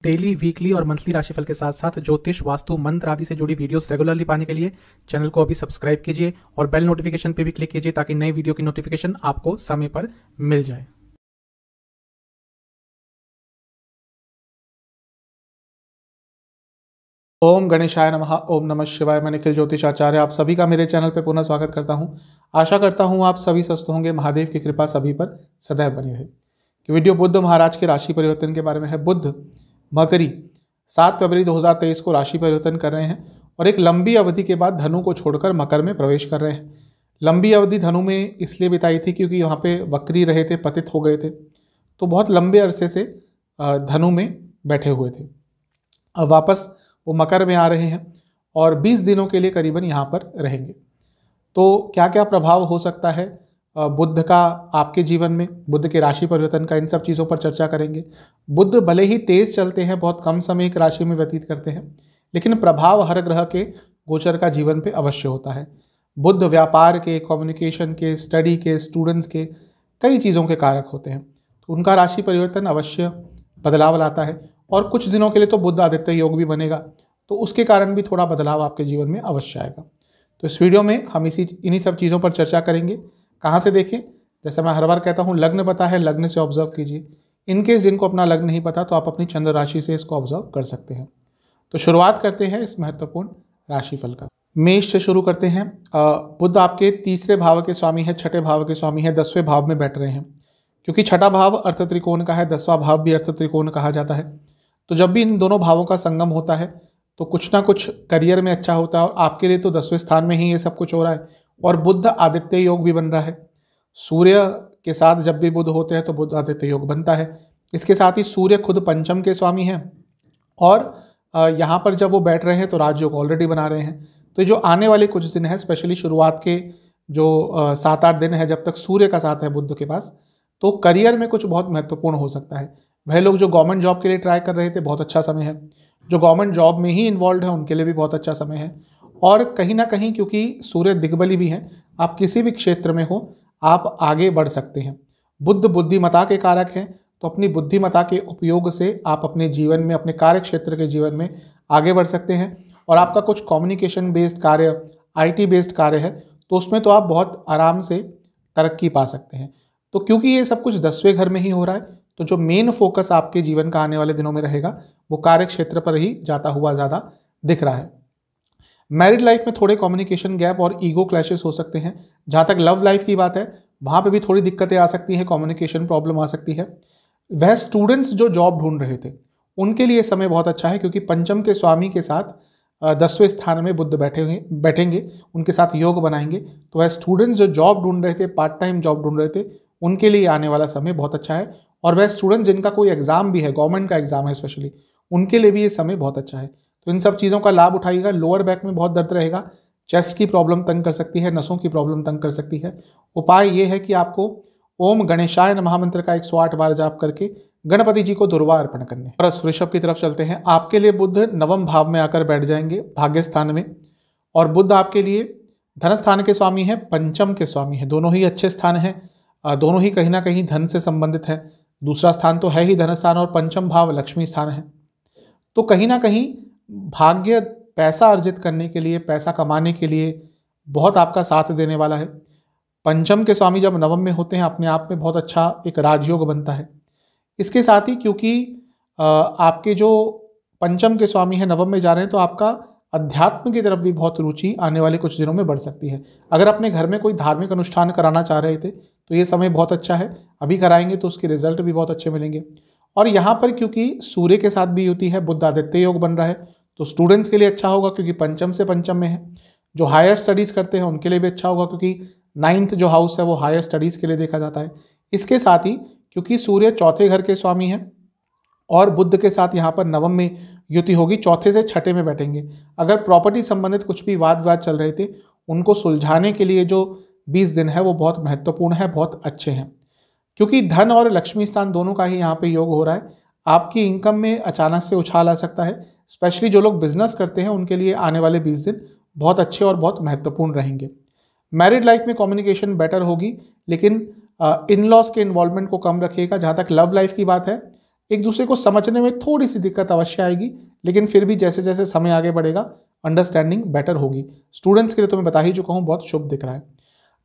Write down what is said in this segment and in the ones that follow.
Daily, weekly और monthly राशिफल के साथ साथ ज्योतिष, वास्तु, मंत्र आदि से जुड़ी वीडियोस रेगुलरली पाने के लिए चैनल को अभी सब्सक्राइब कीजिए और बेल नोटिफिकेशन पे भी क्लिक कीजिए ताकि नई वीडियो की नोटिफिकेशन आपको समय पर मिल जाए। ओम गणेशाय नमः। ओम नमः शिवाय। मैं निखिल ज्योतिषाचार्य आप सभी का मेरे चैनल पे पुनः स्वागत करता हूं। आशा करता हूं आप सभी स्वस्थ होंगे। महादेव की कृपा सभी पर सदैव बनी रहे। कि वीडियो बुध महाराज के राशि परिवर्तन के बारे में है। बुध मकरी 7 फरवरी 2023 को राशि परिवर्तन कर रहे हैं और एक लंबी अवधि के बाद धनु को छोड़कर मकर में प्रवेश कर रहे हैं। लंबी अवधि धनु में इसलिए बिताई थी क्योंकि वहाँ पे वक्री रहे थे, पतित हो गए थे, तो बहुत लंबे अरसे से धनु में बैठे हुए थे। अब वापस वो मकर में आ रहे हैं और 20 दिनों के लिए करीबन यहाँ पर रहेंगे। तो क्या क्या प्रभाव हो सकता है बुध का आपके जीवन में, बुध के राशि परिवर्तन का, इन सब चीज़ों पर चर्चा करेंगे। बुध भले ही तेज चलते हैं, बहुत कम समय एक राशि में व्यतीत करते हैं, लेकिन प्रभाव हर ग्रह के गोचर का जीवन पे अवश्य होता है। बुध व्यापार के, कम्युनिकेशन के, स्टडी के, स्टूडेंट्स के, कई चीज़ों के कारक होते हैं, तो उनका राशि परिवर्तन अवश्य बदलाव लाता है। और कुछ दिनों के लिए तो बुध आदित्य योग भी बनेगा, तो उसके कारण भी थोड़ा बदलाव आपके जीवन में अवश्य आएगा। तो इस वीडियो में हम इन्हीं सब चीज़ों पर चर्चा करेंगे। कहाँ से देखें? जैसे मैं हर बार कहता हूँ, लग्न पता है, लग्न से ऑब्जर्व कीजिए। इनकेस जिनको अपना लग्न नहीं पता तो आप अपनी चंद्र राशि से इसको ऑब्जर्व कर सकते हैं। तो शुरुआत करते हैं इस महत्वपूर्ण राशिफल का। मेष से शुरू करते हैं। बुध आपके तीसरे भाव के स्वामी है, छठे भाव के स्वामी है, 10वें भाव में बैठ रहे हैं। क्योंकि छठा भाव अर्थ त्रिकोण का है, 10वां भाव भी अर्थ त्रिकोण कहा जाता है। तो जब भी इन दोनों भावों का संगम होता है तो कुछ ना कुछ करियर में अच्छा होता है, और आपके लिए तो 10वें स्थान में ही ये सब कुछ हो रहा है। और बुध आदित्य योग भी बन रहा है। सूर्य के साथ जब भी बुध होते हैं तो बुध आदित्य योग बनता है। इसके साथ ही सूर्य खुद पंचम के स्वामी हैं और यहाँ पर जब वो बैठ रहे हैं तो राजयोग ऑलरेडी बना रहे हैं। तो जो आने वाले कुछ दिन है, स्पेशली शुरुआत के जो 7-8 दिन है, जब तक सूर्य का साथ है बुध के पास, तो करियर में कुछ बहुत महत्वपूर्ण हो सकता है। वह लोग जो गवर्नमेंट जॉब के लिए ट्राई कर रहे थे, बहुत अच्छा समय है। जो गवर्नमेंट जॉब में ही इन्वॉल्व है उनके लिए भी बहुत अच्छा समय है। और कहीं ना कहीं क्योंकि सूर्य दिग्बली भी हैं, आप किसी भी क्षेत्र में हो आप आगे बढ़ सकते हैं। बुध बुद्धिमता के कारक हैं, तो अपनी बुद्धिमता के उपयोग से आप अपने जीवन में, अपने कार्य क्षेत्र के जीवन में आगे बढ़ सकते हैं। और आपका कुछ कम्युनिकेशन बेस्ड कार्य, IT बेस्ड कार्य है, तो उसमें तो आप बहुत आराम से तरक्की पा सकते हैं। तो क्योंकि ये सब कुछ 10वें घर में ही हो रहा है, तो जो मेन फोकस आपके जीवन का आने वाले दिनों में रहेगा वो कार्य क्षेत्र पर ही जाता हुआ ज़्यादा दिख रहा है। मैरिड लाइफ में थोड़े कम्युनिकेशन गैप और ईगो क्लैशेस हो सकते हैं। जहाँ तक लव लाइफ की बात है, वहाँ पे भी थोड़ी दिक्कतें आ सकती हैं, कम्युनिकेशन प्रॉब्लम आ सकती है। वह स्टूडेंट्स जो जॉब ढूंढ रहे थे उनके लिए समय बहुत अच्छा है, क्योंकि पंचम के स्वामी के साथ 10वें स्थान में बुध बैठेंगे, उनके साथ योग बनाएंगे। तो वह स्टूडेंट्स जो जॉब ढूंढ रहे थे, पार्ट टाइम जॉब ढूंढ रहे थे, उनके लिए आने वाला समय बहुत अच्छा है। और वह स्टूडेंट जिनका कोई एग्जाम भी है, गवर्नमेंट का एग्जाम है स्पेशली, उनके लिए भी ये समय बहुत अच्छा है। तो इन सब चीज़ों का लाभ उठाइएगा। लोअर बैक में बहुत दर्द रहेगा, चेस्ट की प्रॉब्लम तंग कर सकती है, नसों की प्रॉब्लम तंग कर सकती है। उपाय ये है कि आपको ओम गणेशाय नमः मंत्र का 108 बार जाप करके गणपति जी को दुर्वा अर्पण करने। और वृषभ की तरफ चलते हैं। आपके लिए बुध 9वें भाव में आकर बैठ जाएंगे, भाग्य स्थान में। और बुध आपके लिए धन स्थान के स्वामी है, पंचम के स्वामी है। दोनों ही अच्छे स्थान हैं, दोनों ही कहीं ना कहीं धन से संबंधित है। दूसरा स्थान तो है ही धन स्थान, और पंचम भाव लक्ष्मी स्थान है। तो कहीं ना कहीं भाग्य पैसा अर्जित करने के लिए, पैसा कमाने के लिए बहुत आपका साथ देने वाला है। पंचम के स्वामी जब नवम में होते हैं, अपने आप में बहुत अच्छा एक राजयोग बनता है। इसके साथ ही क्योंकि आपके जो पंचम के स्वामी हैं नवम में जा रहे हैं, तो आपका अध्यात्म की तरफ भी बहुत रुचि आने वाले कुछ दिनों में बढ़ सकती है। अगर अपने घर में कोई धार्मिक अनुष्ठान कराना चाह रहे थे तो ये समय बहुत अच्छा है, अभी कराएंगे तो उसके रिजल्ट भी बहुत अच्छे मिलेंगे। और यहाँ पर क्योंकि सूर्य के साथ भी युति है, बुध आदित्य योग बन रहा है, तो स्टूडेंट्स के लिए अच्छा होगा क्योंकि पंचम से पंचम में है। जो हायर स्टडीज़ करते हैं उनके लिए भी अच्छा होगा, क्योंकि 9th जो हाउस है वो हायर स्टडीज़ के लिए देखा जाता है। इसके साथ ही क्योंकि सूर्य चौथे घर के स्वामी हैं और बुध के साथ यहाँ पर नवम में युति होगी, चौथे से छठे में बैठेंगे। अगर प्रॉपर्टी संबंधित कुछ भी वाद विवाद चल रहे थे, उनको सुलझाने के लिए जो 20 दिन है वो बहुत महत्वपूर्ण है, बहुत अच्छे हैं। क्योंकि धन और लक्ष्मी स्थान दोनों का ही यहाँ पे योग हो रहा है, आपकी इनकम में अचानक से उछाल आ सकता है। स्पेशली जो लोग बिजनेस करते हैं उनके लिए आने वाले 20 दिन बहुत अच्छे और बहुत महत्वपूर्ण रहेंगे। मैरिड लाइफ में कम्युनिकेशन बेटर होगी, लेकिन इन लॉज के इन्वॉल्वमेंट को कम रखिएगा। जहाँ तक लव लाइफ की बात है, एक दूसरे को समझने में थोड़ी सी दिक्कत अवश्य आएगी, लेकिन फिर भी जैसे जैसे समय आगे बढ़ेगा अंडरस्टैंडिंग बेटर होगी। स्टूडेंट्स के लिए तो मैं बता ही चुका हूँ, बहुत शुभ दिख रहा है।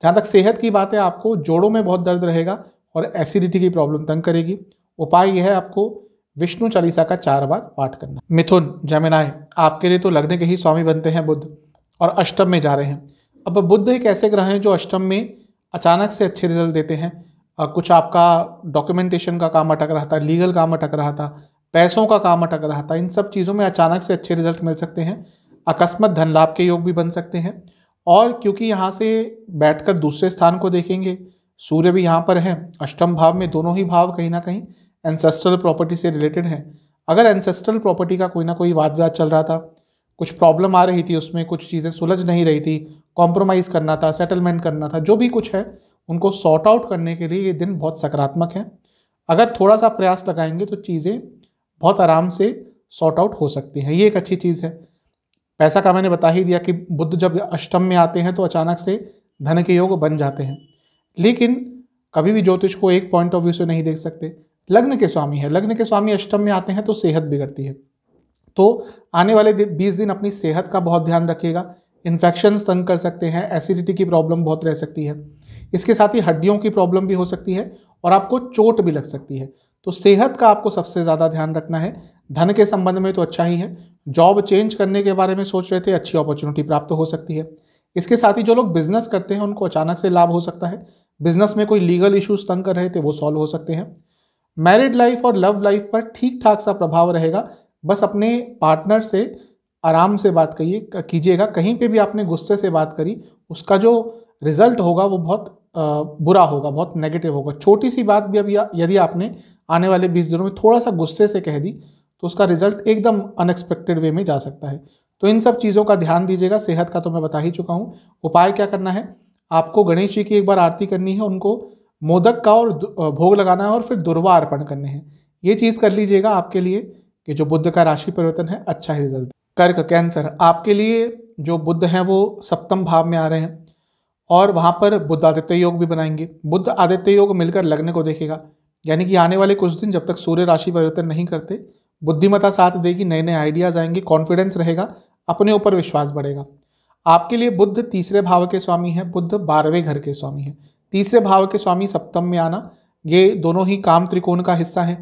जहाँ तक सेहत की बात है, आपको जोड़ों में बहुत दर्द रहेगा और एसिडिटी की प्रॉब्लम तंग करेगी। उपाय यह है, आपको विष्णु चालीसा का 4 बार पाठ करना। मिथुन, जेमिनाई, आपके लिए तो लग्न के ही स्वामी बनते हैं बुध और अष्टम में जा रहे हैं। अब बुध एक ऐसे ग्रह हैं जो अष्टम में अचानक से अच्छे रिजल्ट देते हैं। कुछ आपका डॉक्यूमेंटेशन का काम अटक रहा था, लीगल काम अटक रहा था, पैसों का काम अटक रहा था, इन सब चीज़ों में अचानक से अच्छे रिजल्ट मिल सकते हैं। अकस्मात धन लाभ के योग भी बन सकते हैं। और क्योंकि यहाँ से बैठकर दूसरे स्थान को देखेंगे, सूर्य भी यहाँ पर है अष्टम भाव में, दोनों ही भाव कहीं ना कहीं एंसेस्ट्रल प्रॉपर्टी से रिलेटेड है। अगर एंसेस्ट्रल प्रॉपर्टी का कोई ना कोई वाद विवाद चल रहा था, कुछ प्रॉब्लम आ रही थी, उसमें कुछ चीज़ें सुलझ नहीं रही थी, कॉम्प्रोमाइज़ करना था, सेटलमेंट करना था, जो भी कुछ है उनको सॉर्ट आउट करने के लिए ये दिन बहुत सकारात्मक है। अगर थोड़ा सा प्रयास लगाएंगे तो चीज़ें बहुत आराम से सॉर्ट आउट हो सकती हैं, ये एक अच्छी चीज़ है। पैसा का मैंने बता ही दिया कि बुध जब अष्टम में आते हैं तो अचानक से धन के योग बन जाते हैं। लेकिन कभी भी ज्योतिष को एक पॉइंट ऑफ व्यू से नहीं देख सकते। लग्न के स्वामी है, लग्न के स्वामी अष्टम में आते हैं तो सेहत बिगड़ती है। तो आने वाले 20 दिन अपनी सेहत का बहुत ध्यान रखिएगा। इन्फेक्शंस तंग कर सकते हैं, एसिडिटी की प्रॉब्लम बहुत रह सकती है, इसके साथ ही हड्डियों की प्रॉब्लम भी हो सकती है और आपको चोट भी लग सकती है। तो सेहत का आपको सबसे ज़्यादा ध्यान रखना है। धन के संबंध में तो अच्छा ही है। जॉब चेंज करने के बारे में सोच रहे थे, अच्छी अपॉर्चुनिटी प्राप्त हो सकती है। इसके साथ ही जो लोग बिजनेस करते हैं उनको अचानक से लाभ हो सकता है। बिजनेस में कोई लीगल इश्यूज तंग कर रहे थे, वो सॉल्व हो सकते हैं। मैरिड लाइफ और लव लाइफ पर ठीक ठाक सा प्रभाव रहेगा। बस अपने पार्टनर से आराम से बात कीजिएगा। कहीं पे भी आपने गुस्से से बात करी, उसका जो रिजल्ट होगा वो बहुत बुरा होगा, बहुत नेगेटिव होगा। छोटी सी बात भी अभी यदि आपने आने वाले 20 दिनों में थोड़ा सा गुस्से से कह दी तो उसका रिजल्ट एकदम अनएक्सपेक्टेड वे में जा सकता है। तो इन सब चीज़ों का ध्यान दीजिएगा। सेहत का तो मैं बता ही चुका हूँ। उपाय क्या करना है, आपको गणेश जी की एक बार आरती करनी है, उनको मोदक का और भोग लगाना है और फिर दुर्वा अर्पण करने हैं। ये चीज़ कर लीजिएगा आपके लिए कि जो बुध का राशि परिवर्तन है अच्छा ही रिजल्ट। कर्क, कैंसर, आपके लिए जो बुध हैं वो सप्तम भाव में आ रहे हैं और वहाँ पर बुध आदित्य योग भी बनाएंगे। बुध आदित्य योग मिलकर लग्न को देखेगा, यानी कि आने वाले कुछ दिन जब तक सूर्य राशि परिवर्तन नहीं करते, बुद्धिमत्ता साथ देगी, नए नए आइडियाज़ आएंगे, कॉन्फिडेंस रहेगा, अपने ऊपर विश्वास बढ़ेगा। आपके लिए बुध तीसरे भाव के स्वामी है, बुध 12वें घर के स्वामी है। तीसरे भाव के स्वामी सप्तम में आना, ये दोनों ही काम त्रिकोण का हिस्सा है।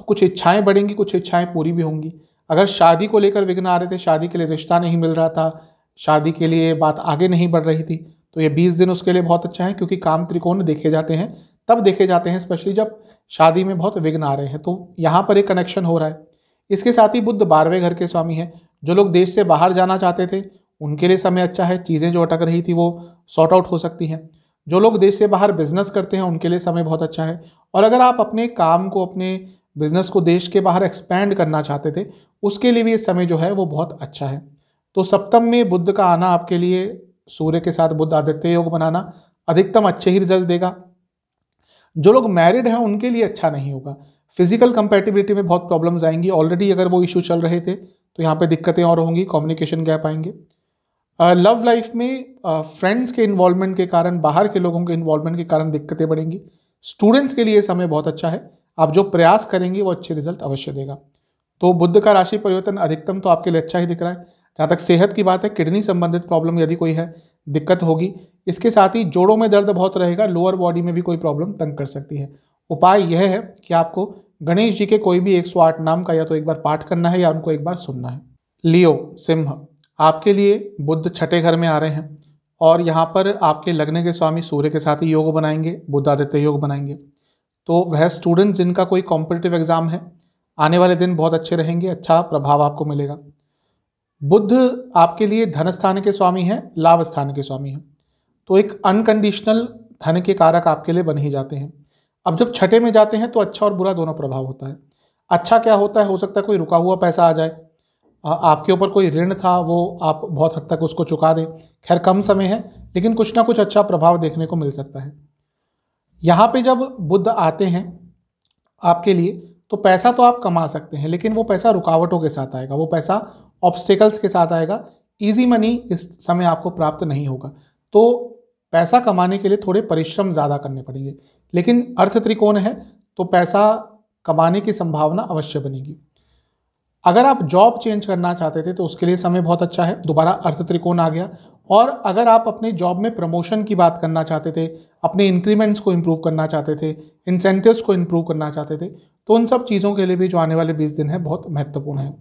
तो कुछ इच्छाएं बढ़ेंगी, कुछ इच्छाएं पूरी भी होंगी। अगर शादी को लेकर विघ्न आ रहे थे, शादी के लिए रिश्ता नहीं मिल रहा था, शादी के लिए बात आगे नहीं बढ़ रही थी, तो ये 20 दिन उसके लिए बहुत अच्छा है। क्योंकि काम त्रिकोण देखे जाते हैं, तब देखे जाते हैं स्पेशली जब शादी में बहुत विघ्न आ रहे हैं। तो यहाँ पर एक कनेक्शन हो रहा है। इसके साथ ही बुध 12वें घर के स्वामी है। जो लोग देश से बाहर जाना चाहते थे उनके लिए समय अच्छा है, चीज़ें जो अटक रही थी वो सॉर्ट आउट हो सकती हैं। जो लोग देश से बाहर बिजनेस करते हैं उनके लिए समय बहुत अच्छा है। और अगर आप अपने काम को, अपने बिजनेस को देश के बाहर एक्सपैंड करना चाहते थे, उसके लिए भी ये समय जो है वो बहुत अच्छा है। तो सप्तम में बुध का आना आपके लिए, सूर्य के साथ बुध आदित्य योग बनाना अधिकतम अच्छे ही रिजल्ट देगा। जो लोग मैरिड हैं उनके लिए अच्छा नहीं होगा। फिजिकल कंपैटिबिलिटी में बहुत प्रॉब्लम्स आएंगी। ऑलरेडी अगर वो इशू चल रहे थे तो यहाँ पे दिक्कतें और होंगी, कम्युनिकेशन गैप आएंगे। लव लाइफ में फ्रेंड्स के इन्वॉल्वमेंट के कारण, बाहर के लोगों के इन्वॉल्वमेंट के कारण दिक्कतें बढ़ेंगी। स्टूडेंट्स के लिए समय बहुत अच्छा है। आप जो प्रयास करेंगे वो अच्छे रिजल्ट अवश्य देगा। तो बुध का राशि परिवर्तन अधिकतम तो आपके लिए अच्छा ही दिख रहा है। जहाँ तक सेहत की बात है, किडनी संबंधित प्रॉब्लम यदि कोई है, दिक्कत होगी। इसके साथ ही जोड़ों में दर्द बहुत रहेगा, लोअर बॉडी में भी कोई प्रॉब्लम तंग कर सकती है। उपाय यह है कि आपको गणेश जी के कोई भी 108 नाम का या तो एक बार पाठ करना है या उनको एक बार सुनना है। लियो, सिंह, आपके लिए बुध छठे घर में आ रहे हैं और यहाँ पर आपके लग्न के स्वामी सूर्य के साथ ही योग बनाएंगे, बुध आदित्य योग बनाएंगे। तो वह स्टूडेंट्स जिनका कोई कॉम्पिटिटिव एग्जाम है, आने वाले दिन बहुत अच्छे रहेंगे, अच्छा प्रभाव आपको मिलेगा। बुध आपके लिए धन स्थान के स्वामी हैं, लाभ स्थान के स्वामी हैं। तो एक अनकंडीशनल धन के कारक आपके लिए बन ही जाते हैं। अब जब छठे में जाते हैं तो अच्छा और बुरा दोनों प्रभाव होता है। अच्छा क्या होता है, हो सकता है कोई रुका हुआ पैसा आ जाए, आपके ऊपर कोई ऋण था वो आप बहुत हद तक उसको चुका दें। खैर कम समय है, लेकिन कुछ ना कुछ अच्छा प्रभाव देखने को मिल सकता है। यहाँ पे जब बुध आते हैं आपके लिए, तो पैसा तो आप कमा सकते हैं, लेकिन वो पैसा रुकावटों के साथ आएगा, वो पैसा ऑब्स्टेकल्स के साथ आएगा। इजी मनी इस समय आपको प्राप्त नहीं होगा। तो पैसा कमाने के लिए थोड़े परिश्रम ज़्यादा करने पड़ेंगे। लेकिन अर्थ त्रिकोण है तो पैसा कमाने की संभावना अवश्य बनेगी। अगर आप जॉब चेंज करना चाहते थे तो उसके लिए समय बहुत अच्छा है, दोबारा अर्थ त्रिकोण आ गया। और अगर आप अपने जॉब में प्रमोशन की बात करना चाहते थे, अपने इंक्रीमेंट्स को इंप्रूव करना चाहते थे, इंसेंटिव्स को इंप्रूव करना चाहते थे, तो उन सब चीज़ों के लिए भी जो आने वाले 20 दिन है बहुत महत्वपूर्ण है।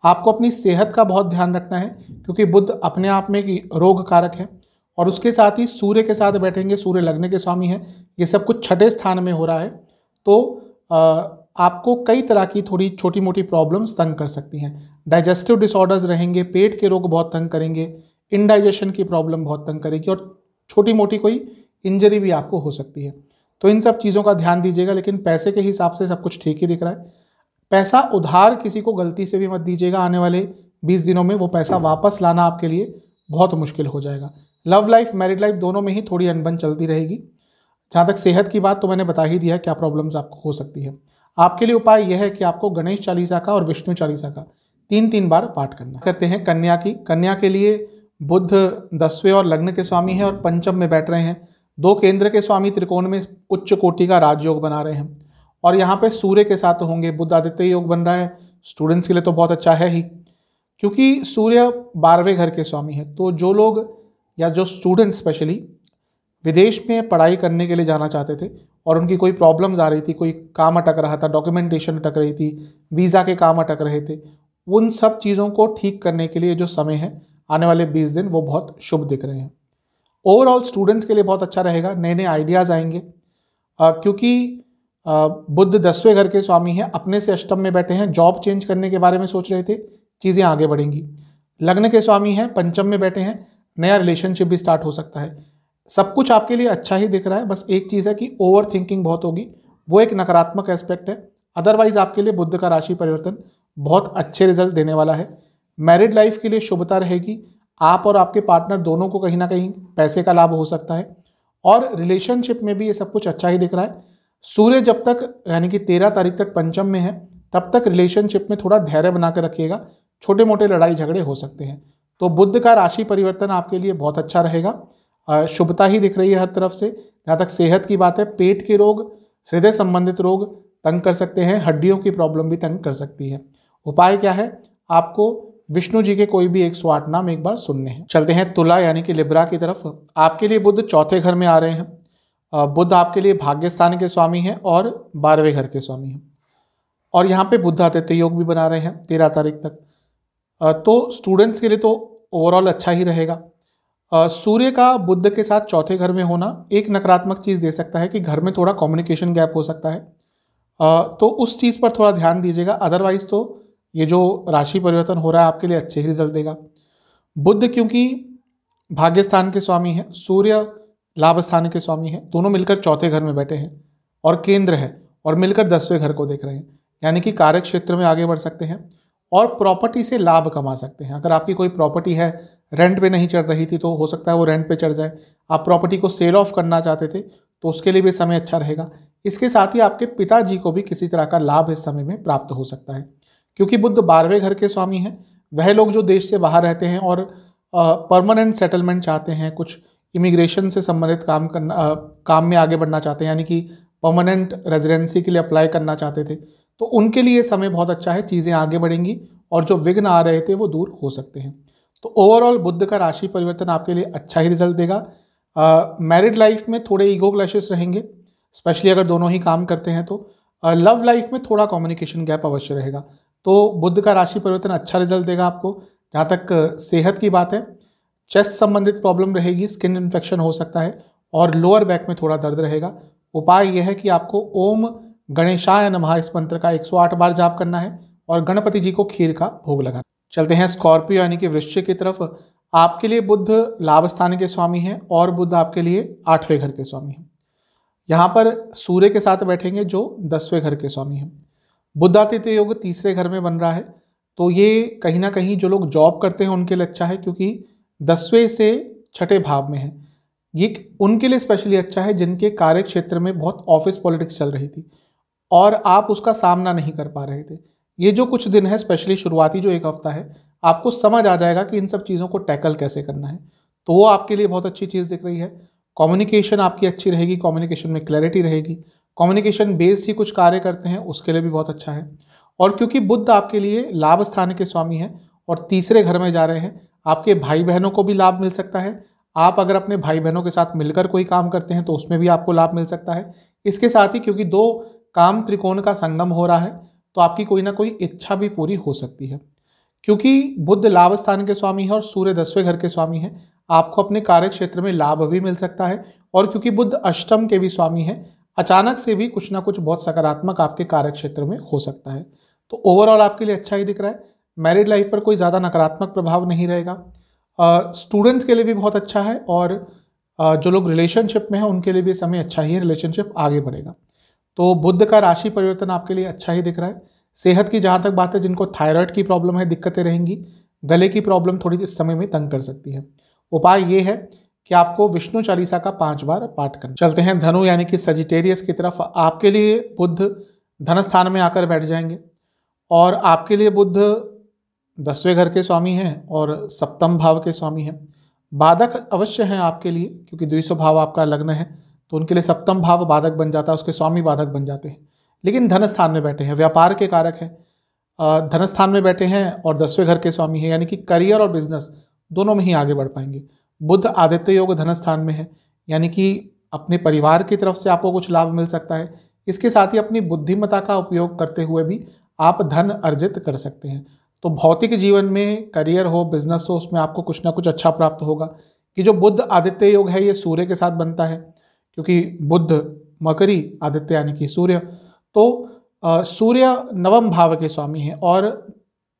आपको अपनी सेहत का बहुत ध्यान रखना है, क्योंकि बुध अपने आप में एक रोग कारक है और उसके साथ ही सूर्य के साथ बैठेंगे, सूर्य लग्न के स्वामी है, ये सब कुछ छठे स्थान में हो रहा है। तो आपको कई तरह की थोड़ी छोटी मोटी प्रॉब्लम्स तंग कर सकती हैं। डाइजेस्टिव डिसऑर्डर्स रहेंगे, पेट के रोग बहुत तंग करेंगे, इनडाइजेशन की प्रॉब्लम बहुत तंग करेगी और छोटी मोटी कोई इंजरी भी आपको हो सकती है। तो इन सब चीज़ों का ध्यान दीजिएगा। लेकिन पैसे के हिसाब से सब कुछ ठीक ही दिख रहा है। पैसा उधार किसी को गलती से भी मत दीजिएगा, आने वाले 20 दिनों में वो पैसा वापस लाना आपके लिए बहुत मुश्किल हो जाएगा। लव लाइफ, मैरिड लाइफ दोनों में ही थोड़ी अनबन चलती रहेगी। जहाँ तक सेहत की बात तो मैंने बता ही दिया क्या प्रॉब्लम्स आपको हो सकती है। आपके लिए उपाय यह है कि आपको गणेश चालीसा का और विष्णु चालीसा का 3-3 बार पाठ करना। करते हैं कन्या की। कन्या के लिए बुध 10वें और लग्न के स्वामी हैं और पंचम में बैठ रहे हैं। 2 केंद्र के स्वामी त्रिकोण में उच्च कोटि का राजयोग बना रहे हैं और यहाँ पे सूर्य के साथ होंगे। बुध आदित्य योग बन रहा है। स्टूडेंट्स के लिए तो बहुत अच्छा है ही, क्योंकि सूर्य 12वें घर के स्वामी है। तो जो लोग या जो स्टूडेंट्स स्पेशली विदेश में पढ़ाई करने के लिए जाना चाहते थे और उनकी कोई प्रॉब्लम्स आ रही थी, कोई काम अटक रहा था, डॉक्यूमेंटेशन अटक रही थी, वीज़ा के काम अटक रहे थे, उन सब चीज़ों को ठीक करने के लिए जो समय है आने वाले 20 दिन वो बहुत शुभ दिख रहे हैं। ओवरऑल स्टूडेंट्स के लिए बहुत अच्छा रहेगा। नए नए आइडियाज़ आएंगे क्योंकि बुध 10वें घर के स्वामी हैं, अपने से अष्टम में बैठे हैं। जॉब चेंज करने के बारे में सोच रहे थे, चीज़ें आगे बढ़ेंगी। लग्न के स्वामी हैं, पंचम में बैठे हैं, नया रिलेशनशिप भी स्टार्ट हो सकता है। सब कुछ आपके लिए अच्छा ही दिख रहा है। बस एक चीज़ है कि ओवर थिंकिंग बहुत होगी, वो एक नकारात्मक एस्पेक्ट है। अदरवाइज आपके लिए बुध का राशि परिवर्तन बहुत अच्छे रिजल्ट देने वाला है। मैरिड लाइफ के लिए शुभता रहेगी। आप और आपके पार्टनर दोनों को कहीं ना कहीं पैसे का लाभ हो सकता है और रिलेशनशिप में भी ये सब कुछ अच्छा ही दिख रहा है। सूर्य जब तक यानी कि 13 तारीख तक पंचम में है, तब तक रिलेशनशिप में थोड़ा धैर्य बना कर रखिएगा। छोटे मोटे लड़ाई झगड़े हो सकते हैं। तो बुध का राशि परिवर्तन आपके लिए बहुत अच्छा रहेगा। शुभता ही दिख रही है हर तरफ से। जहाँ तक सेहत की बात है, पेट के रोग, हृदय संबंधित रोग तंग कर सकते हैं, हड्डियों की प्रॉब्लम भी तंग कर सकती है। उपाय क्या है? आपको विष्णु जी के कोई भी 108 नाम एक बार सुनने हैं। चलते हैं तुला यानी कि लिब्रा की तरफ। आपके लिए बुध चौथे घर में आ रहे हैं। बुध आपके लिए भाग्य स्थान के स्वामी हैं और 12वें घर के स्वामी हैं और यहाँ पे बुध आदित्य योग भी बना रहे हैं 13 तारीख तक। तो स्टूडेंट्स के लिए तो ओवरऑल अच्छा ही रहेगा। सूर्य का बुध के साथ चौथे घर में होना एक नकारात्मक चीज़ दे सकता है कि घर में थोड़ा कम्युनिकेशन गैप हो सकता है। तो उस चीज़ पर थोड़ा ध्यान दीजिएगा। अदरवाइज तो ये जो राशि परिवर्तन हो रहा है आपके लिए अच्छे ही रिजल्ट देगा। बुध क्योंकि भाग्य स्थान के स्वामी हैं, सूर्य लाभ स्थान के स्वामी हैं, दोनों मिलकर चौथे घर में बैठे हैं और केंद्र है और मिलकर 10वें घर को देख रहे हैं, यानी कि कार्य क्षेत्र में आगे बढ़ सकते हैं और प्रॉपर्टी से लाभ कमा सकते हैं। अगर आपकी कोई प्रॉपर्टी है, रेंट पे नहीं चढ़ रही थी, तो हो सकता है वो रेंट पे चढ़ जाए। आप प्रॉपर्टी को सेल ऑफ करना चाहते थे तो उसके लिए भी समय अच्छा रहेगा। इसके साथ ही आपके पिताजी को भी किसी तरह का लाभ इस समय में प्राप्त हो सकता है, क्योंकि बुध 12वें घर के स्वामी हैं। वह लोग जो देश से बाहर रहते हैं और परमानेंट सेटलमेंट चाहते हैं, कुछ इमिग्रेशन से संबंधित काम में आगे बढ़ना चाहते हैं, यानी कि परमानेंट रेजिडेंसी के लिए अप्लाई करना चाहते थे, तो उनके लिए समय बहुत अच्छा है। चीज़ें आगे बढ़ेंगी और जो विघ्न आ रहे थे वो दूर हो सकते हैं। तो ओवरऑल बुध का राशि परिवर्तन आपके लिए अच्छा ही रिजल्ट देगा। मैरिड लाइफ में थोड़े ईगो क्लैशेस रहेंगे, स्पेशली अगर दोनों ही काम करते हैं तो। लव लाइफ में थोड़ा कम्युनिकेशन गैप अवश्य रहेगा। तो बुध का राशि परिवर्तन अच्छा रिजल्ट देगा आपको। जहाँ तक सेहत की बात है, चेस्ट संबंधित प्रॉब्लम रहेगी, स्किन इन्फेक्शन हो सकता है और लोअर बैक में थोड़ा दर्द रहेगा। उपाय यह है कि आपको ओम गणेशाय नमः इस मंत्र का 108 बार जाप करना है और गणपति जी को खीर का भोग लगाना। चलते हैं स्कॉर्पियो यानी कि वृश्चिक की तरफ। आपके लिए बुध लाभ स्थान के स्वामी हैं और बुध आपके लिए 8वें घर के स्वामी हैं। यहाँ पर सूर्य के साथ बैठेंगे जो 10वें घर के स्वामी हैं। बुध आदित्य योग 3रे घर में बन रहा है, तो ये कहीं ना कहीं जो लोग जॉब करते हैं उनके लिए अच्छा है, क्योंकि 10वें से 6ठे भाव में है। ये उनके लिए स्पेशली अच्छा है जिनके कार्य क्षेत्र में बहुत ऑफिस पॉलिटिक्स चल रही थी और आप उसका सामना नहीं कर पा रहे थे। ये जो कुछ दिन है, स्पेशली शुरुआती जो 1 हफ्ता है, आपको समझ आ जाएगा कि इन सब चीज़ों को टैकल कैसे करना है, तो वो आपके लिए बहुत अच्छी चीज़ दिख रही है। कम्युनिकेशन आपकी अच्छी रहेगी, कम्युनिकेशन में क्लैरिटी रहेगी, कम्युनिकेशन बेस्ड ही कुछ कार्य करते हैं उसके लिए भी बहुत अच्छा है। और क्योंकि बुध आपके लिए लाभ स्थान के स्वामी हैं और तीसरे घर में जा रहे हैं, आपके भाई बहनों को भी लाभ मिल सकता है। आप अगर अपने भाई बहनों के साथ मिलकर कोई काम करते हैं तो उसमें भी आपको लाभ मिल सकता है। इसके साथ ही क्योंकि दो काम त्रिकोण का संगम हो रहा है तो आपकी कोई ना कोई इच्छा भी पूरी हो सकती है। क्योंकि बुध लाभ स्थान के स्वामी है और सूर्य 10वें घर के स्वामी है, आपको अपने कार्य क्षेत्र में लाभ भी मिल सकता है। और क्योंकि बुध अष्टम के भी स्वामी है, अचानक से भी कुछ ना कुछ बहुत सकारात्मक आपके कार्य क्षेत्र में हो सकता है। तो ओवरऑल आपके लिए अच्छा ही दिख रहा है। मैरिड लाइफ पर कोई ज़्यादा नकारात्मक प्रभाव नहीं रहेगा। स्टूडेंट्स के लिए भी बहुत अच्छा है और जो लोग रिलेशनशिप में हैं उनके लिए भी समय अच्छा ही है, रिलेशनशिप आगे बढ़ेगा। तो बुध का राशि परिवर्तन आपके लिए अच्छा ही दिख रहा है। सेहत की जहाँ तक बात है, जिनको थायराइड की प्रॉब्लम है दिक्कतें रहेंगी, गले की प्रॉब्लम थोड़ी इस समय में तंग कर सकती है। उपाय ये है कि आपको विष्णु चालीसा का 5 बार पाठ करना। चलते हैं धनु यानी कि सजिटेरियस की तरफ। आपके लिए बुध धन स्थान में आकर बैठ जाएंगे और आपके लिए बुध 10वें घर के स्वामी हैं और सप्तम भाव के स्वामी हैं। बाधक अवश्य हैं आपके लिए, क्योंकि द्वितीय भाव आपका लग्न है तो उनके लिए सप्तम भाव बाधक बन जाता है, उसके स्वामी बाधक बन जाते हैं। लेकिन धन स्थान में बैठे हैं, व्यापार के कारक हैं, धन स्थान में बैठे हैं और 10वें घर के स्वामी हैं, यानी कि करियर और बिजनेस दोनों में ही आगे बढ़ पाएंगे। बुध आदित्य योग धन स्थान में है, यानी कि अपने परिवार की तरफ से आपको कुछ लाभ मिल सकता है। इसके साथ ही अपनी बुद्धिमत्ता का उपयोग करते हुए भी आप धन अर्जित कर सकते हैं। तो भौतिक जीवन में करियर हो, बिजनेस हो, उसमें आपको कुछ ना कुछ अच्छा प्राप्त होगा। कि जो बुध आदित्य योग है ये सूर्य के साथ बनता है, क्योंकि बुध मकरी आदित्य यानी कि सूर्य, तो सूर्य नवम भाव के स्वामी हैं और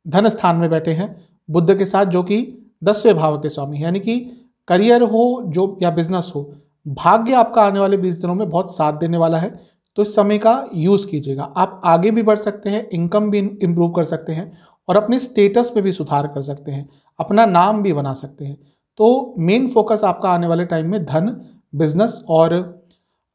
धन स्थान में बैठे हैं बुध के साथ, जो कि 10वें भाव के स्वामी हैं। यानी कि करियर हो जो या बिजनेस हो, भाग्य आपका आने वाले 20 दिनों में बहुत साथ देने वाला है। तो इस समय का यूज कीजिएगा, आप आगे भी बढ़ सकते हैं, इनकम भी इंप्रूव कर सकते हैं और अपने स्टेटस में भी सुधार कर सकते हैं, अपना नाम भी बना सकते हैं। तो मेन फोकस आपका आने वाले टाइम में धन, बिजनेस और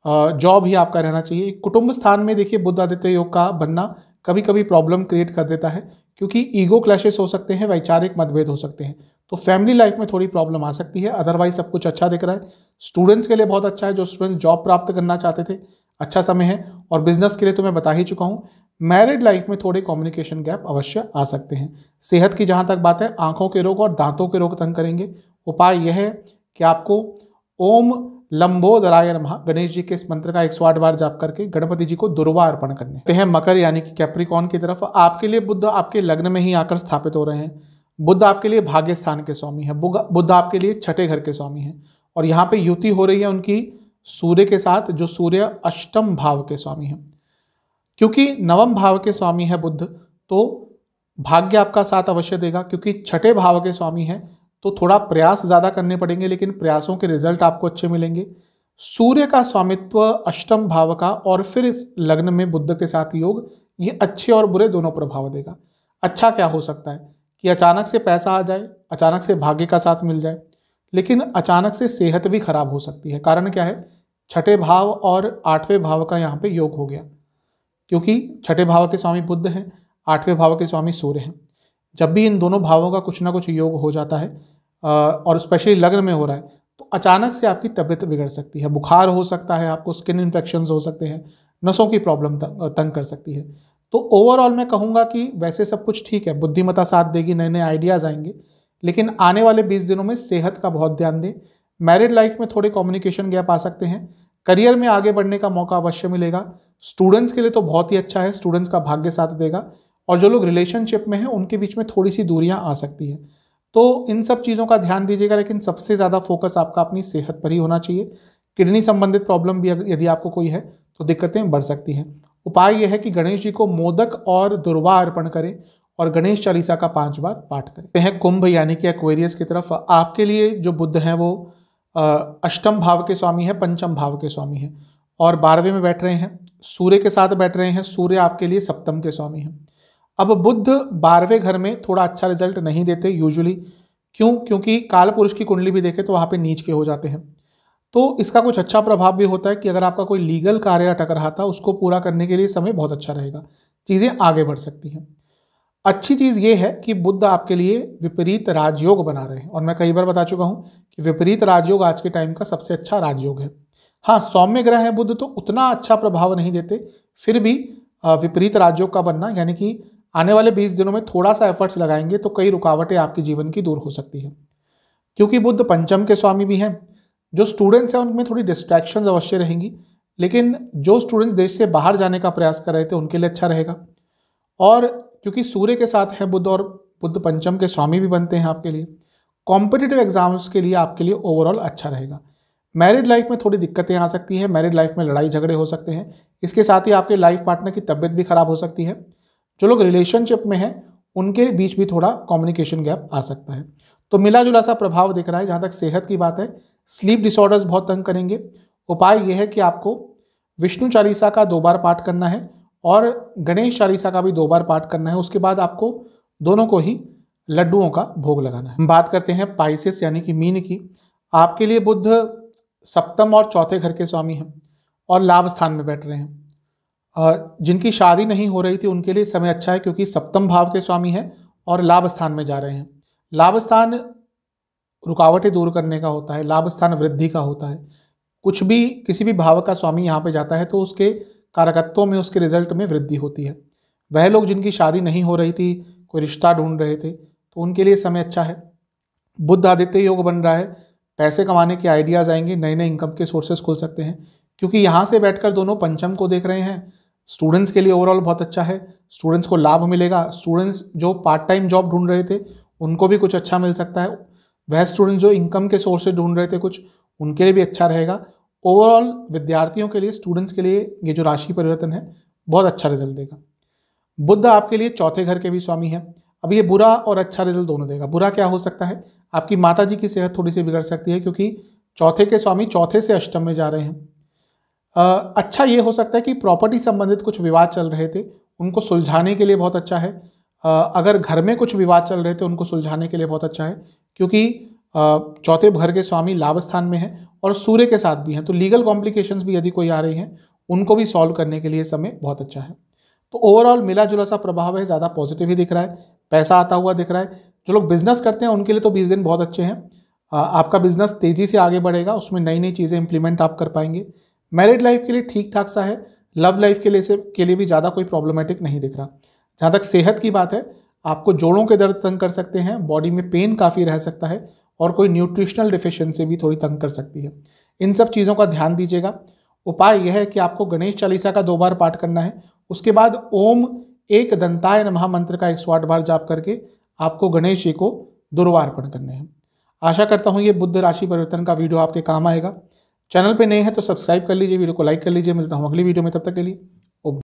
जॉब ही आपका रहना चाहिए। कुटुंब स्थान में देखिए बुध आदित्य योग का बनना कभी कभी प्रॉब्लम क्रिएट कर देता है, क्योंकि ईगो क्लैशेस हो सकते हैं, वैचारिक मतभेद हो सकते हैं, तो फैमिली लाइफ में थोड़ी प्रॉब्लम आ सकती है। अदरवाइज सब कुछ अच्छा दिख रहा है। स्टूडेंट्स के लिए बहुत अच्छा है, जो स्टूडेंट जॉब प्राप्त करना चाहते थे अच्छा समय है। और बिजनेस के लिए तो मैं बता ही चुका हूँ। मैरिड लाइफ में थोड़े कम्युनिकेशन गैप अवश्य आ सकते हैं। सेहत की जहाँ तक बात है, आंखों के रोग और दांतों के रोग तंग करेंगे। उपाय यह है कि आपको ओम लंबोदराय नमः गणेश जी के इस मंत्र का 108 बार जाप करके गणपति जी को दुर्वा अर्पण करने हैं। मकर यानी कि कैप्रिकॉन की तरफ। आपके लिए बुध आपके लग्न में ही आकर स्थापित हो रहे हैं। बुध आपके लिए भाग्य स्थान के स्वामी है, बुध आपके लिए छठे घर के स्वामी हैं और यहाँ पे युति हो रही है उनकी सूर्य के साथ, जो सूर्य अष्टम भाव के स्वामी हैं। क्योंकि नवम भाव के स्वामी है बुध, तो भाग्य आपका साथ अवश्य देगा। क्योंकि छठे भाव के स्वामी हैं तो थोड़ा प्रयास ज़्यादा करने पड़ेंगे, लेकिन प्रयासों के रिजल्ट आपको अच्छे मिलेंगे। सूर्य का स्वामित्व अष्टम भाव का और फिर इस लग्न में बुध के साथ योग, ये अच्छे और बुरे दोनों प्रभाव देगा। अच्छा क्या हो सकता है कि अचानक से पैसा आ जाए, अचानक से भाग्य का साथ मिल जाए, लेकिन अचानक से सेहत भी खराब हो सकती है। कारण क्या है, छठे भाव और 8वें भाव का यहाँ पे योग हो गया। क्योंकि छठे भाव के स्वामी बुध हैं, 8वें भाव के स्वामी सूर्य हैं। जब भी इन दोनों भावों का कुछ ना कुछ योग हो जाता है और स्पेशली लग्न में हो रहा है, तो अचानक से आपकी तबीयत बिगड़ सकती है, बुखार हो सकता है, आपको स्किन इन्फेक्शंस हो सकते हैं, नसों की प्रॉब्लम तंग कर सकती है। तो ओवरऑल मैं कहूँगा कि वैसे सब कुछ ठीक है, बुद्धिमत्ता साथ देगी, नए नए आइडियाज़ आएंगे, लेकिन आने वाले 20 दिनों में सेहत का बहुत ध्यान दें। मैरिड लाइफ में थोड़े कम्युनिकेशन गैप आ सकते हैं। करियर में आगे बढ़ने का मौका अवश्य मिलेगा। स्टूडेंट्स के लिए तो बहुत ही अच्छा है, स्टूडेंट्स का भाग्य साथ देगा। और जो लोग रिलेशनशिप में हैं उनके बीच में थोड़ी सी दूरियां आ सकती हैं। तो इन सब चीज़ों का ध्यान दीजिएगा, लेकिन सबसे ज़्यादा फोकस आपका अपनी सेहत पर ही होना चाहिए। किडनी संबंधित प्रॉब्लम भी यदि आपको कोई है तो दिक्कतें बढ़ सकती हैं। उपाय यह है कि गणेश जी को मोदक और दुर्वा अर्पण करें और गणेश चालीसा का 5 बार पाठ करें। कुंभ यानी कि एक्वेरियस की तरफ। आपके लिए जो बुध हैं वो अष्टम भाव के स्वामी है, पंचम भाव के स्वामी हैं और 12वें में बैठ रहे हैं, सूर्य के साथ बैठ रहे हैं। सूर्य आपके लिए सप्तम के स्वामी हैं। अब बुध 12वें घर में थोड़ा अच्छा रिजल्ट नहीं देते यूजुअली। क्यों? क्योंकि काल पुरुष की कुंडली भी देखें तो वहाँ पे नीच के हो जाते हैं। तो इसका कुछ अच्छा प्रभाव भी होता है कि अगर आपका कोई लीगल कार्य अटक रहा था उसको पूरा करने के लिए समय बहुत अच्छा रहेगा, चीज़ें आगे बढ़ सकती हैं। अच्छी चीज़ ये है कि बुध आपके लिए विपरीत राजयोग बना रहे हैं और मैं कई बार बता चुका हूँ कि विपरीत राजयोग आज के टाइम का सबसे अच्छा राजयोग है। हाँ, सौम्य ग्रह है बुध तो उतना अच्छा प्रभाव नहीं देते, फिर भी विपरीत राज्यों का बनना, यानी कि आने वाले 20 दिनों में थोड़ा सा एफर्ट्स लगाएंगे तो कई रुकावटें आपके जीवन की दूर हो सकती है। क्योंकि बुध पंचम के स्वामी भी हैं, जो स्टूडेंट्स हैं उनमें थोड़ी डिस्ट्रैक्शंस अवश्य रहेंगी, लेकिन जो स्टूडेंट्स देश से बाहर जाने का प्रयास कर रहे थे उनके लिए अच्छा रहेगा। और क्योंकि सूर्य के साथ है बुध और बुध पंचम के स्वामी भी बनते हैं आपके लिए, कॉम्पिटिटिव एग्जाम्स के लिए आपके लिए ओवरऑल अच्छा रहेगा। मैरिड लाइफ में थोड़ी दिक्कतें आ सकती हैं, मैरिड लाइफ में लड़ाई झगड़े हो सकते हैं, इसके साथ ही आपके लाइफ पार्टनर की तबियत भी खराब हो सकती है। जो लोग रिलेशनशिप में हैं उनके बीच भी थोड़ा कम्युनिकेशन गैप आ सकता है। तो मिला जुला सा प्रभाव दिख रहा है। जहाँ तक सेहत की बात है, स्लीप डिसऑर्डर्स बहुत तंग करेंगे। उपाय यह है कि आपको विष्णु चालीसा का 2 बार पाठ करना है और गणेश चालीसा का भी 2 बार पाठ करना है। उसके बाद आपको दोनों को ही लड्डुओं का भोग लगाना है। हम बात करते हैं पाइसेस यानी कि मीन की। आपके लिए बुध सप्तम और चौथे घर के स्वामी हैं और लाभ स्थान में बैठ रहे हैं। जिनकी शादी नहीं हो रही थी उनके लिए समय अच्छा है, क्योंकि सप्तम भाव के स्वामी हैं और लाभ स्थान में जा रहे हैं। लाभ स्थान रुकावटें दूर करने का होता है, लाभ स्थान वृद्धि का होता है। कुछ भी किसी भी भाव का स्वामी यहाँ पे जाता है तो उसके कारकत्वों में, उसके रिजल्ट में वृद्धि होती है। वह लोग जिनकी शादी नहीं हो रही थी, कोई रिश्ता ढूंढ रहे थे, तो उनके लिए समय अच्छा है। बुध आदित्य योग बन रहा है, पैसे कमाने के आइडियाज़ आएंगे, नए नए इनकम के सोर्सेस खुल सकते हैं, क्योंकि यहाँ से बैठकर दोनों पंचम को देख रहे हैं। स्टूडेंट्स के लिए ओवरऑल बहुत अच्छा है, स्टूडेंट्स को लाभ मिलेगा। स्टूडेंट्स जो पार्ट टाइम जॉब ढूंढ रहे थे उनको भी कुछ अच्छा मिल सकता है। वह स्टूडेंट्स जो इनकम के सोर्सेज ढूंढ रहे थे कुछ, उनके लिए भी अच्छा रहेगा। ओवरऑल विद्यार्थियों के लिए, स्टूडेंट्स के लिए ये जो राशि परिवर्तन है बहुत अच्छा रिजल्ट देगा। बुध आपके लिए चौथे घर के भी स्वामी हैं। अब ये बुरा और अच्छा रिजल्ट दोनों देगा। बुरा क्या हो सकता है, आपकी माता जी की सेहत थोड़ी सी बिगड़ सकती है, क्योंकि चौथे के स्वामी चौथे से अष्टम में जा रहे हैं। अच्छा ये हो सकता है कि प्रॉपर्टी संबंधित कुछ विवाद चल रहे थे, उनको सुलझाने के लिए बहुत अच्छा है। अगर घर में कुछ विवाद चल रहे थे उनको सुलझाने के लिए बहुत अच्छा है, क्योंकि चौथे घर के स्वामी लाभ स्थान में है और सूर्य के साथ भी हैं। तो लीगल कॉम्प्लिकेशंस भी यदि कोई आ रही हैं उनको भी सॉल्व करने के लिए समय बहुत अच्छा है। तो ओवरऑल मिला जुला सा प्रभाव है, ज़्यादा पॉजिटिव ही दिख रहा है, पैसा आता हुआ दिख रहा है। जो लोग बिजनेस करते हैं उनके लिए तो 20 दिन बहुत अच्छे हैं। आपका बिजनेस तेज़ी से आगे बढ़ेगा, उसमें नई नई चीज़ें इंप्लीमेंट आप कर पाएंगे। मैरिड लाइफ के लिए ठीक ठाक सा है, लव लाइफ के लिए भी ज़्यादा कोई प्रॉब्लमेटिक नहीं दिख रहा। जहाँ तक सेहत की बात है, आपको जोड़ों के दर्द तंग कर सकते हैं, बॉडी में पेन काफ़ी रह सकता है और कोई न्यूट्रिशनल डिफिशियंसी भी थोड़ी तंग कर सकती है। इन सब चीज़ों का ध्यान दीजिएगा। उपाय यह है कि आपको गणेश चालीसा का 2 बार पाठ करना है। उसके बाद ओम एक दंताय नमः मंत्र का 108 बार जाप करके आपको गणेश जी को दुर्वार्पण करने हैं। आशा करता हूँ ये बुध राशि परिवर्तन का वीडियो आपके काम आएगा। चैनल पे नए हैं तो सब्सक्राइब कर लीजिए, वीडियो को लाइक कर लीजिए। मिलता हूँ अगली वीडियो में, तब तक के लिए।